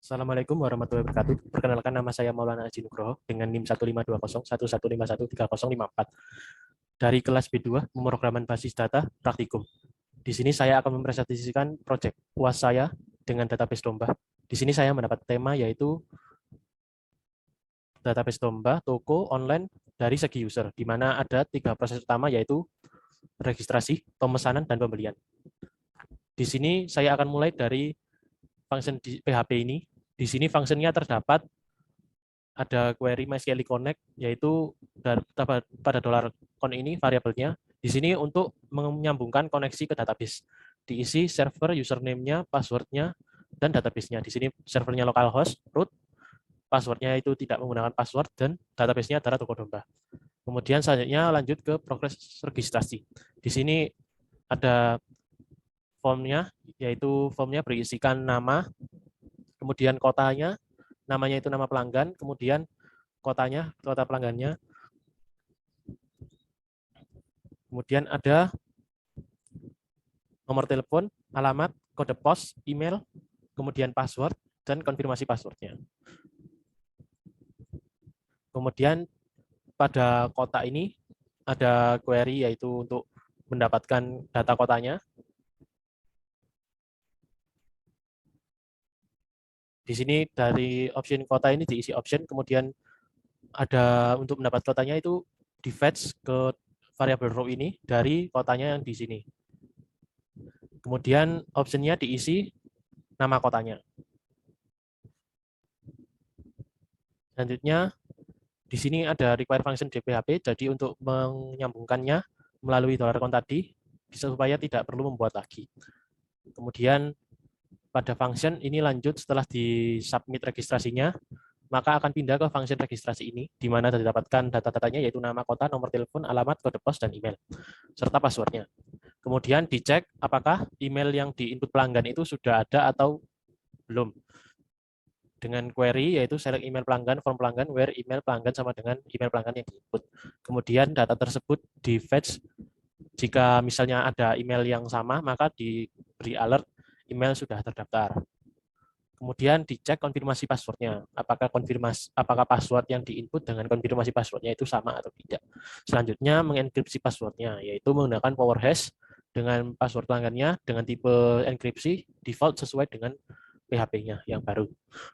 Assalamualaikum warahmatullahi wabarakatuh. Perkenalkan, nama saya Maulana Aji Nugroho dengan NIM 15201151304 dari kelas B2 Pemrograman Basis Data Praktikum. Di sini saya akan mempresentasikan proyek UAS saya dengan database domba. Di sini saya mendapat tema yaitu database domba toko online dari segi user, di mana ada 3 proses utama yaitu registrasi, pemesanan, dan pembelian. Di sini saya akan mulai dari function di PHP ini. Di sini fungsinya terdapat ada query MySQL Connect, yaitu pada $con ini variabelnya. Di sini untuk menyambungkan koneksi ke database. Diisi server, username-nya, password-nya, dan database-nya. Di sini servernya localhost, root, password-nya itu tidak menggunakan password, dan database-nya adalah toko domba. Kemudian selanjutnya lanjut ke progres registrasi. Di sini ada formnya, yaitu formnya berisikan nama, kemudian kotanya, namanya itu nama pelanggan, kemudian kotanya, kota pelanggannya, kemudian ada nomor telepon, alamat, kode pos, email, kemudian password, dan konfirmasi passwordnya. Kemudian pada kota ini ada query yaitu untuk mendapatkan data kotanya. Di sini dari option kota ini diisi option, kemudian ada untuk mendapat kotanya itu di fetch ke variabel row ini dari kotanya yang di sini. Kemudian optionnya diisi nama kotanya. Selanjutnya di sini ada require function DPHP, jadi untuk menyambungkannya melalui $con tadi supaya tidak perlu membuat lagi. Kemudian pada function ini lanjut setelah di submit registrasinya, maka akan pindah ke function registrasi ini, di mana didapatkan data-datanya yaitu nama kota, nomor telepon, alamat, kode pos, dan email, serta passwordnya. Kemudian dicek apakah email yang di-input pelanggan itu sudah ada atau belum. Dengan query yaitu select email pelanggan, form pelanggan, where email pelanggan sama dengan email pelanggan yang di-input. Kemudian data tersebut di-fetch. Jika misalnya ada email yang sama, maka diberi alert email sudah terdaftar. Kemudian dicek konfirmasi passwordnya, apakah password yang diinput dengan konfirmasi passwordnya itu sama atau tidak. Selanjutnya mengenkripsi passwordnya, yaitu menggunakan power hash dengan password pelanggannya dengan tipe enkripsi default sesuai dengan PHP-nya yang baru.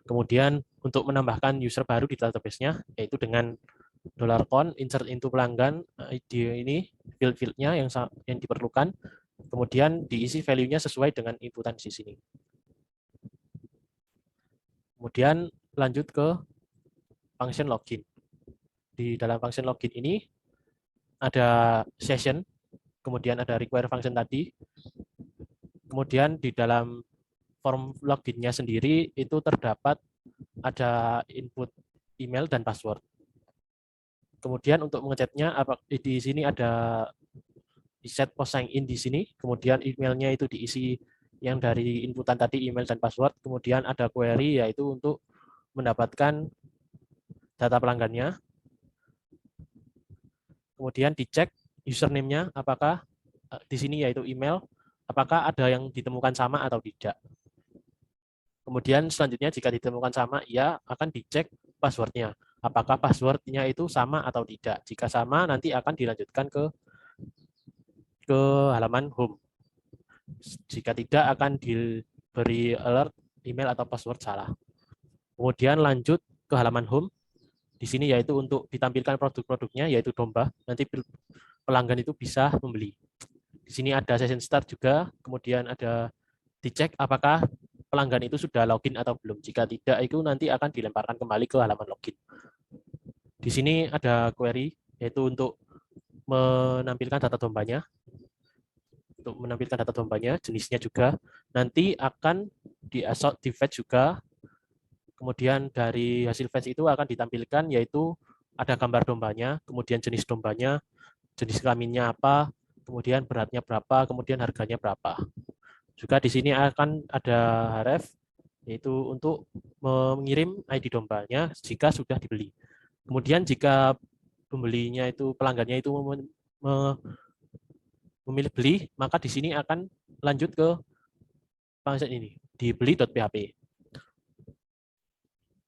Kemudian untuk menambahkan user baru di database-nya, yaitu dengan $con insert into pelanggan ID ini field-fieldnya yang diperlukan, kemudian diisi value-nya sesuai dengan inputan di sini. Kemudian lanjut ke function login. Di dalam function login ini ada session, kemudian ada require function tadi, kemudian di dalam form loginnya sendiri itu terdapat ada input email dan password. Kemudian untuk mengeceknya di sini ada set post sign in di sini, kemudian emailnya itu diisi yang dari inputan tadi email dan password, kemudian ada query yaitu untuk mendapatkan data pelanggannya, kemudian dicek username-nya apakah di sini yaitu email, apakah ada yang ditemukan sama atau tidak. Kemudian selanjutnya jika ditemukan sama, ya akan dicek passwordnya. Apakah passwordnya itu sama atau tidak. Jika sama, nanti akan dilanjutkan ke halaman home. Jika tidak, akan diberi alert email atau password salah. Kemudian lanjut ke halaman home. Di sini yaitu untuk ditampilkan produk-produknya, yaitu domba. Nanti pelanggan itu bisa membeli. Di sini ada session start juga, kemudian ada dicek apakah pelanggan itu sudah login atau belum. Jika tidak, itu nanti akan dilemparkan kembali ke halaman login. Di sini ada query, yaitu untuk menampilkan data dombanya. Untuk menampilkan data dombanya, jenisnya juga. Nanti akan di fetch juga. Kemudian dari hasil fetch itu akan ditampilkan, yaitu ada gambar dombanya, kemudian jenis dombanya, jenis kelaminnya apa, kemudian beratnya berapa, kemudian harganya berapa. Juga di sini akan ada href, yaitu untuk mengirim ID dombanya jika sudah dibeli. Kemudian jika pembelinya itu, pelanggannya itu memilih beli, maka di sini akan lanjut ke function ini, di beli.php.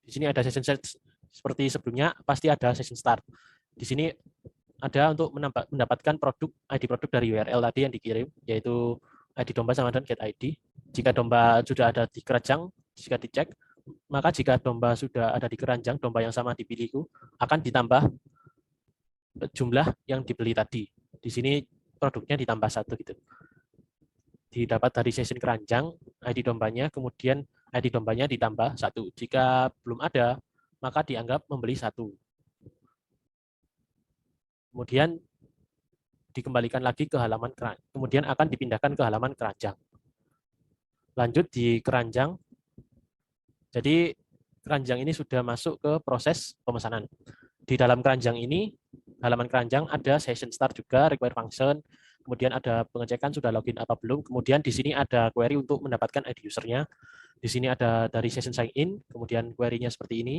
Di sini ada session set seperti sebelumnya, pasti ada session start. Di sini ada untuk mendapatkan ID produk dari URL tadi yang dikirim, yaitu ID domba sama dengan get ID. Jika domba sudah ada di keranjang, jika dicek, maka jika domba sudah ada di keranjang, domba yang sama dipilih akan ditambah jumlah yang dibeli tadi. Di sini produknya ditambah 1 gitu. Didapat dari session keranjang, ID dombanya, kemudian ID dombanya ditambah 1. Jika belum ada, maka dianggap membeli 1. Kemudian dikembalikan lagi ke halaman keranjang. Kemudian akan dipindahkan ke halaman keranjang. Lanjut di keranjang. Jadi keranjang ini sudah masuk ke proses pemesanan. Di dalam keranjang ini, halaman keranjang ada session start juga, require function, kemudian ada pengecekan sudah login atau belum, kemudian di sini ada query untuk mendapatkan ID usernya. Di sini ada dari session sign in, kemudian query-nya seperti ini,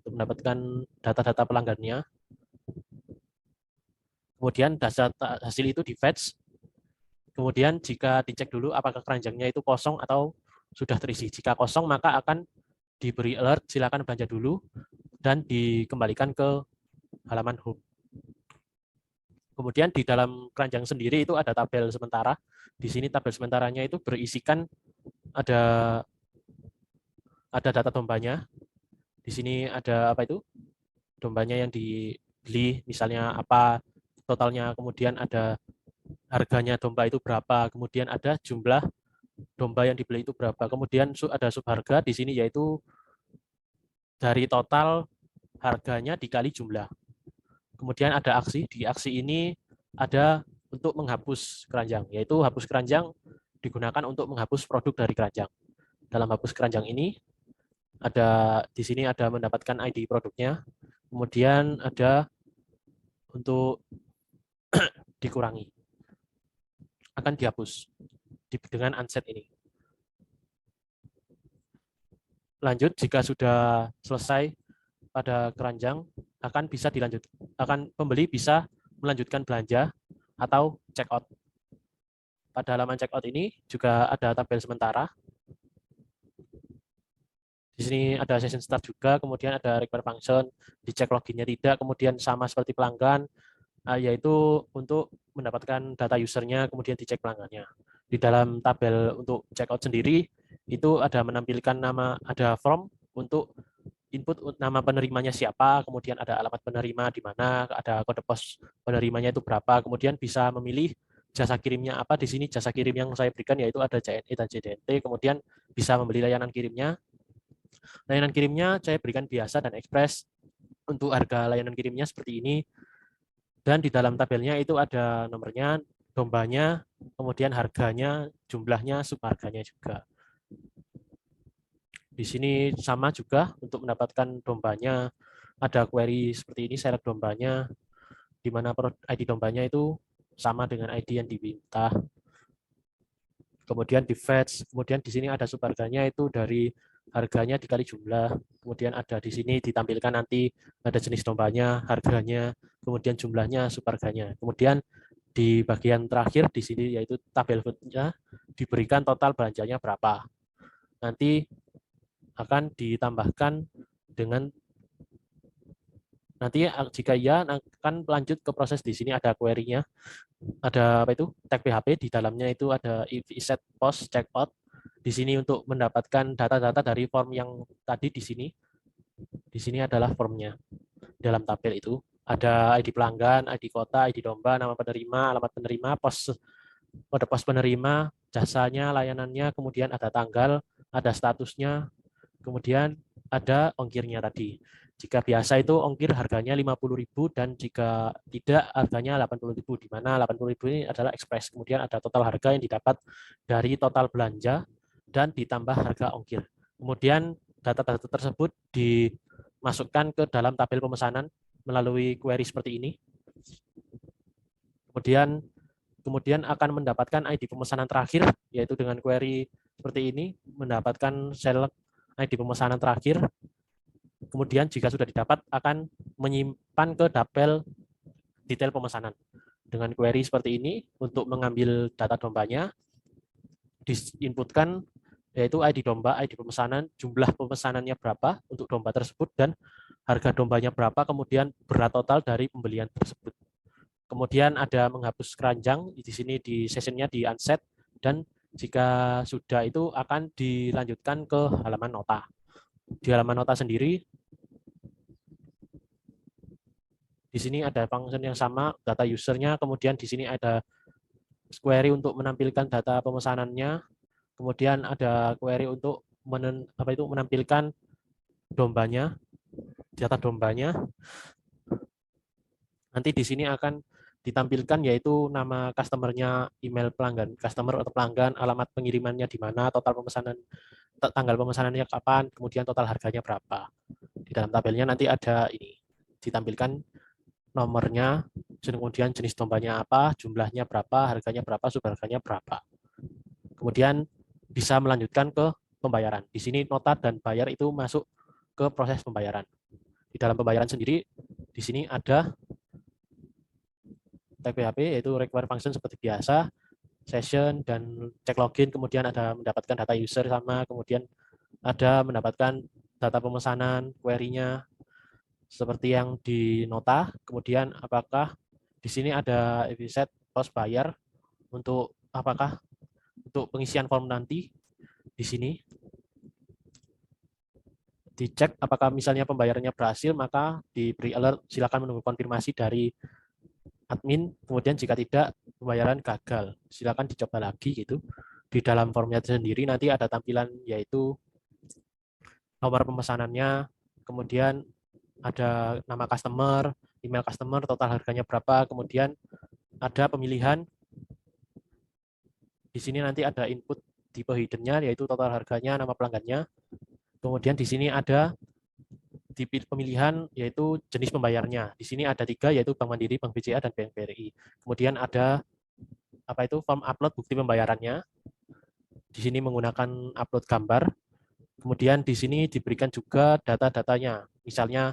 untuk mendapatkan data-data pelanggannya. Kemudian hasil itu di fetch. Kemudian jika dicek dulu apakah keranjangnya itu kosong atau sudah terisi. Jika kosong maka akan diberi alert, silakan belanja dulu, dan dikembalikan ke halaman home. Kemudian di dalam keranjang sendiri itu ada tabel sementara. Di sini tabel sementaranya itu berisikan ada data dombanya. Di sini ada apa itu? Dombanya yang dibeli, misalnya apa totalnya, kemudian ada harganya domba itu berapa, kemudian ada jumlah domba yang dibeli itu berapa, kemudian ada subharga di sini yaitu dari total harganya dikali jumlah. Kemudian ada aksi, di aksi ini ada untuk menghapus keranjang, yaitu hapus keranjang digunakan untuk menghapus produk dari keranjang. Dalam hapus keranjang ini ada di sini ada mendapatkan ID produknya, kemudian ada untuk dikurangi, akan dihapus dengan unset ini. Lanjut, jika sudah selesai pada keranjang, pembeli bisa melanjutkan belanja atau check out. Pada halaman check out ini juga ada tabel sementara. Di sini ada session start juga, kemudian ada require function, dicek loginnya tidak, kemudian sama seperti pelanggan, yaitu untuk mendapatkan data usernya, kemudian dicek pelanggannya. Di dalam tabel untuk checkout sendiri, itu ada menampilkan ada form untuk input nama penerimanya siapa, kemudian ada alamat penerima di mana, ada kode pos penerimanya itu berapa, kemudian bisa memilih jasa kirimnya apa. Di sini jasa kirim yang saya berikan yaitu ada JNE dan JDNT, kemudian bisa membeli layanan kirimnya. Layanan kirimnya saya berikan biasa dan ekspres. Untuk harga layanan kirimnya seperti ini. Dan di dalam tabelnya itu ada nomornya, dombanya, kemudian harganya, jumlahnya, subharganya juga. Di sini sama juga untuk mendapatkan dombanya, ada query seperti ini, select dombanya, di mana ID dombanya itu sama dengan ID yang diminta. Kemudian di fetch, kemudian di sini ada subharganya itu dari harganya dikali jumlah. Kemudian ada di sini ditampilkan nanti ada jenis dombanya, harganya, kemudian jumlahnya, subharganya. Kemudian di bagian terakhir di sini yaitu tabel footnya diberikan total belanjanya berapa. Nanti akan ditambahkan dengan nanti jika iya akan lanjut ke proses. Di sini ada query-nya, ada apa itu tag PHP, di dalamnya itu ada if set post checkout. Di sini untuk mendapatkan data-data dari form yang tadi di sini. Di sini adalah formnya. Dalam tabel itu ada ID pelanggan, ID kota, ID domba, nama penerima, alamat penerima, kode pos penerima, jasanya, layanannya, kemudian ada tanggal, ada statusnya, kemudian ada ongkirnya tadi. Jika biasa itu ongkir harganya 50.000 dan jika tidak harganya 80.000, di mana 80.000 ini adalah ekspres. Kemudian ada total harga yang didapat dari total belanja dan ditambah harga ongkir. Kemudian data-data tersebut dimasukkan ke dalam tabel pemesanan melalui query seperti ini. Kemudian akan mendapatkan ID pemesanan terakhir, yaitu dengan query seperti ini, mendapatkan select ID pemesanan terakhir. Kemudian jika sudah didapat akan menyimpan ke tabel detail pemesanan. Dengan query seperti ini, untuk mengambil data dombanya, diinputkan yaitu ID domba, ID pemesanan, jumlah pemesanannya berapa untuk domba tersebut, dan harga dombanya berapa, kemudian berat total dari pembelian tersebut. Kemudian ada menghapus keranjang, di sini di sessionnya di unset, dan jika sudah itu akan dilanjutkan ke halaman nota. Di halaman nota sendiri, di sini ada function yang sama, data usernya, kemudian di sini ada query untuk menampilkan data pemesanannya, kemudian ada query untuk menampilkan dombanya, data dombanya. Nanti di sini akan ditampilkan yaitu nama customer-nya, email pelanggan, customer atau pelanggan, alamat pengirimannya di mana, total pemesanan, tanggal pemesanannya kapan, kemudian total harganya berapa. Di dalam tabelnya nanti ada ini, ditampilkan nomornya, kemudian jenis dombanya apa, jumlahnya berapa, harganya berapa, subharganya berapa. Kemudian bisa melanjutkan ke pembayaran. Di sini nota dan bayar itu masuk ke proses pembayaran. Di dalam pembayaran sendiri, di sini ada tag PHP, yaitu require function seperti biasa, session, dan cek login, kemudian ada mendapatkan data user sama, kemudian ada mendapatkan data pemesanan, query-nya, seperti yang di nota, kemudian apakah di sini ada set post bayar untuk apakah untuk pengisian form nanti di sini dicek apakah misalnya pembayarannya berhasil, maka diberi alert silakan menunggu konfirmasi dari admin, kemudian jika tidak pembayaran gagal silakan dicoba lagi gitu. Di dalam formnya sendiri nanti ada tampilan yaitu nomor pemesanannya, kemudian ada nama customer, email customer, total harganya berapa, kemudian ada pemilihan. Di sini nanti ada input tipe hiddennya yaitu total harganya, nama pelanggannya. Kemudian di sini ada pemilihan yaitu jenis pembayarnya. Di sini ada 3 yaitu Bank Mandiri, Bank BCA, dan Bank BRI. Kemudian ada form upload bukti pembayarannya. Di sini menggunakan upload gambar. Kemudian di sini diberikan juga data-datanya. Misalnya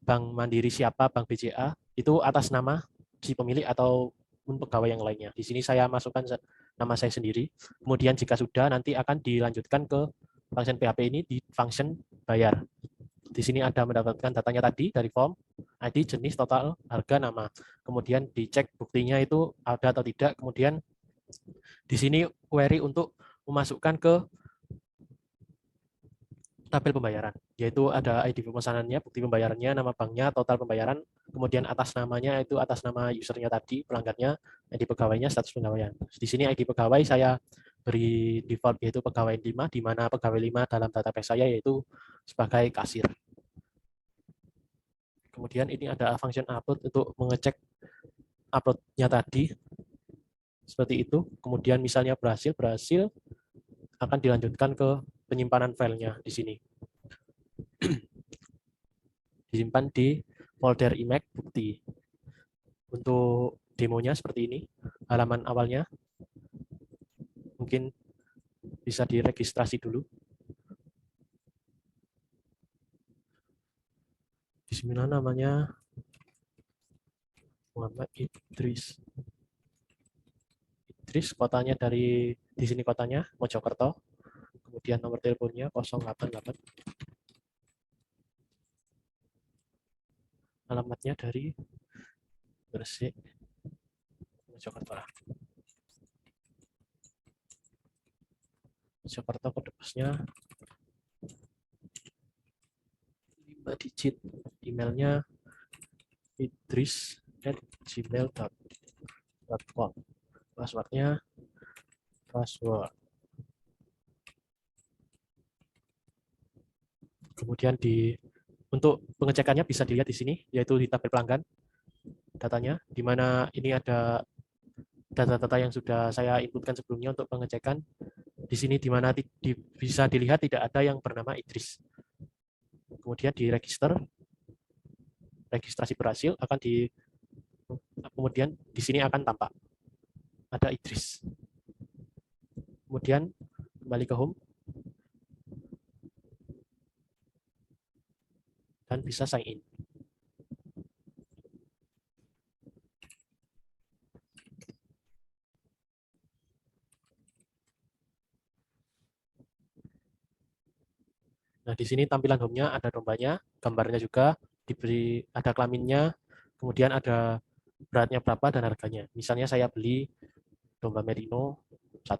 Bank Mandiri siapa, Bank BCA, itu atas nama si pemilik atau pegawai yang lainnya. Di sini saya masukkan nama saya sendiri. Kemudian jika sudah, nanti akan dilanjutkan ke function PHP ini di function bayar. Di sini ada mendapatkan datanya tadi dari form, ID, jenis, total, harga, nama. Kemudian dicek buktinya itu ada atau tidak. Kemudian di sini query untuk memasukkan ke tabel pembayaran, yaitu ada ID pemesanannya, bukti pembayarannya, nama banknya, total pembayaran, kemudian atas namanya itu atas nama usernya tadi, pelanggannya, ID pegawainya, status pegawaian. Di sini ID pegawai saya beri default yaitu pegawai 5, di mana pegawai 5 dalam database saya yaitu sebagai kasir. Kemudian ini ada function upload untuk mengecek uploadnya tadi, seperti itu. Kemudian misalnya berhasil akan dilanjutkan ke penyimpanan filenya di sini. Disimpan di folder image bukti. Untuk demonya seperti ini, halaman awalnya mungkin bisa diregistrasi dulu. Bismillah, namanya Muhammad Idris. Kotanya di sini kotanya Mojokerto. Kemudian nomor teleponnya 088. Alamatnya dari Gresik, Mojokerto. Mojokerto, kode posnya 5 digit. Emailnya idris@gmail.com. Passwordnya password. Kemudian untuk pengecekannya bisa dilihat di sini, yaitu di tabel pelanggan datanya, di mana ini ada data-data yang sudah saya inputkan sebelumnya untuk pengecekan. Di sini di mana bisa dilihat tidak ada yang bernama Idris. Kemudian di registrasi berhasil kemudian di sini akan tampak ada Idris. Kemudian kembali ke home dan bisa sign in. Nah, di sini tampilan home-nya ada dombanya, gambarnya juga, diberi ada kelaminnya, kemudian ada beratnya berapa dan harganya. Misalnya saya beli domba merino 1.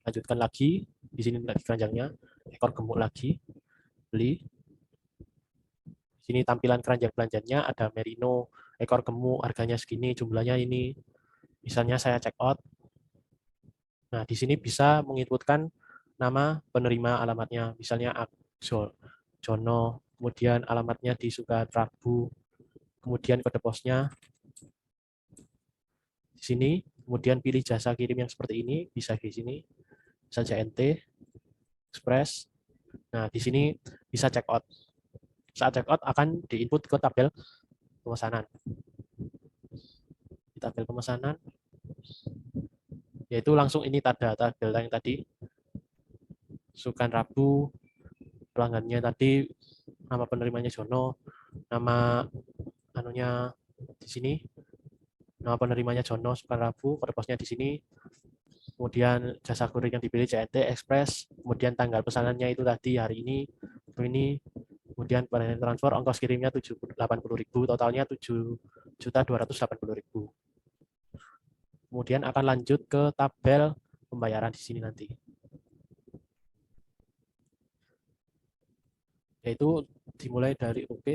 Lanjutkan lagi, di sini lagi keranjangnya, ekor gemuk lagi, beli. Di sini tampilan keranjang belanjanya ada merino, ekor gemuk, harganya segini, jumlahnya ini. Misalnya saya check out. Nah, di sini bisa menginputkan nama penerima alamatnya, misalnya Jono, kemudian alamatnya di Sukadrabu, kemudian kode posnya di sini, kemudian pilih jasa kirim yang seperti ini, bisa di sini, saja NT, Express. Nah, di sini bisa check out. Saat check out akan diinput ke tabel pemesanan. Di tabel pemesanan, yaitu langsung ini tabel yang tadi, Sukadrabu, pelanggannya tadi, nama penerimanya Jono, nama anunya di sini, nama penerimanya Jono Sukadrabu, kode posnya di sini, kemudian jasa kurir yang dipilih CNT Express, kemudian tanggal pesanannya itu tadi hari ini, kemudian pada transfer ongkos kirimnya 80.000, totalnya 7.280.000. Kemudian akan lanjut ke tabel pembayaran di sini nanti. Yaitu dimulai dari OK,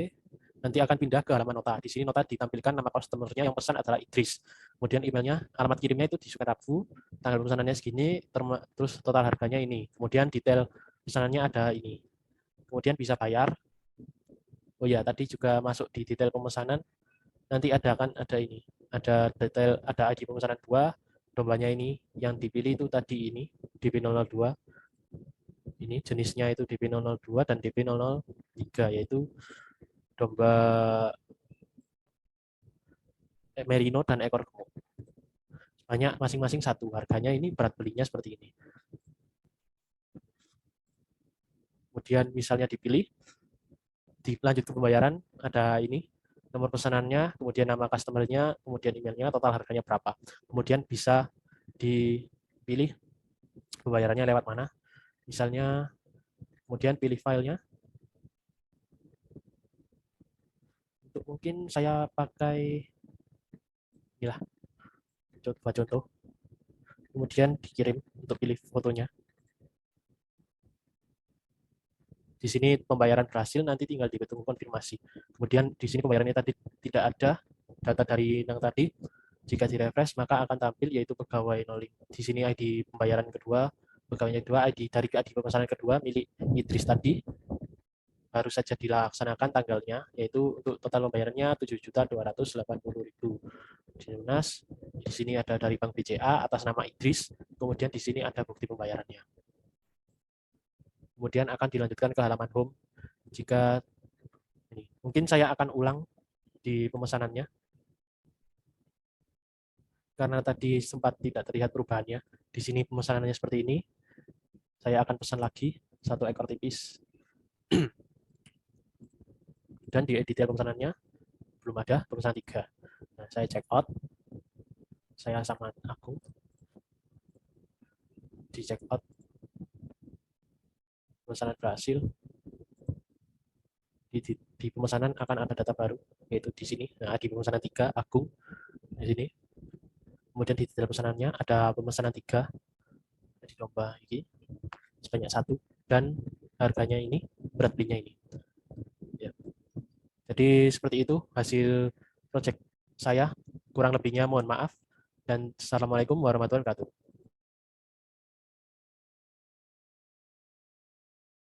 nanti akan pindah ke halaman nota. Di sini nota ditampilkan nama customer-nya yang pesan adalah Idris. Kemudian emailnya, alamat kirimnya itu di Sukadrabu, tanggal pesanannya segini, terus total harganya ini. Kemudian detail pesanannya ada ini. Kemudian bisa bayar. Oh ya, tadi juga masuk di detail pemesanan. Nanti ada ini. Ada detail, ada ID pemesanan 2, dombanya ini, yang dipilih itu tadi ini, DP002. Ini jenisnya itu DP002 dan DP003, yaitu domba merino dan ekor gemuk. Banyak masing-masing 1. Harganya ini berat belinya seperti ini. Kemudian misalnya dipilih, dilanjut ke pembayaran, ada ini, nomor pesanannya, kemudian nama customer-nya, kemudian emailnya, total harganya berapa. Kemudian bisa dipilih pembayarannya lewat mana. Misalnya, kemudian pilih filenya. Untuk mungkin saya pakai inilah, coba contoh. Kemudian dikirim untuk pilih fotonya. Di sini pembayaran berhasil, nanti tinggal ditunggu konfirmasi. Kemudian di sini pembayarannya tadi tidak ada data dari yang tadi. Jika direfresh maka akan tampil yaitu pegawai nolling. Di sini ID pembayaran kedua, pegawainya kedua, ID dari ID pemesanan kedua milik Idris tadi baru saja dilaksanakan tanggalnya, yaitu untuk total pembayarannya 7.280.000. Dilunas. Di sini ada dari Bank BCA atas nama Idris, kemudian di sini ada bukti pembayarannya. Kemudian akan dilanjutkan ke halaman home. Jika ini, mungkin saya akan ulang di pemesanannya karena tadi sempat tidak terlihat perubahannya. Di sini pemesanannya seperti ini. Saya akan pesan lagi 1 ekor tipis. Dan di detail pemesanannya belum ada pemesanan 3. Nah, saya check out. Saya sama Agung. Di check out. Pemesanan berhasil. Di pemesanan akan ada data baru, yaitu di sini. Nah, di pemesanan 3, Agung. Di sini. Kemudian di detail pemesanannya ada pemesanan 3. Di domba ini. Sebanyak 1. Dan harganya ini, berat belinya ini. Ya. Jadi seperti itu hasil project saya. Kurang lebihnya mohon maaf. Dan Assalamualaikum warahmatullahi wabarakatuh.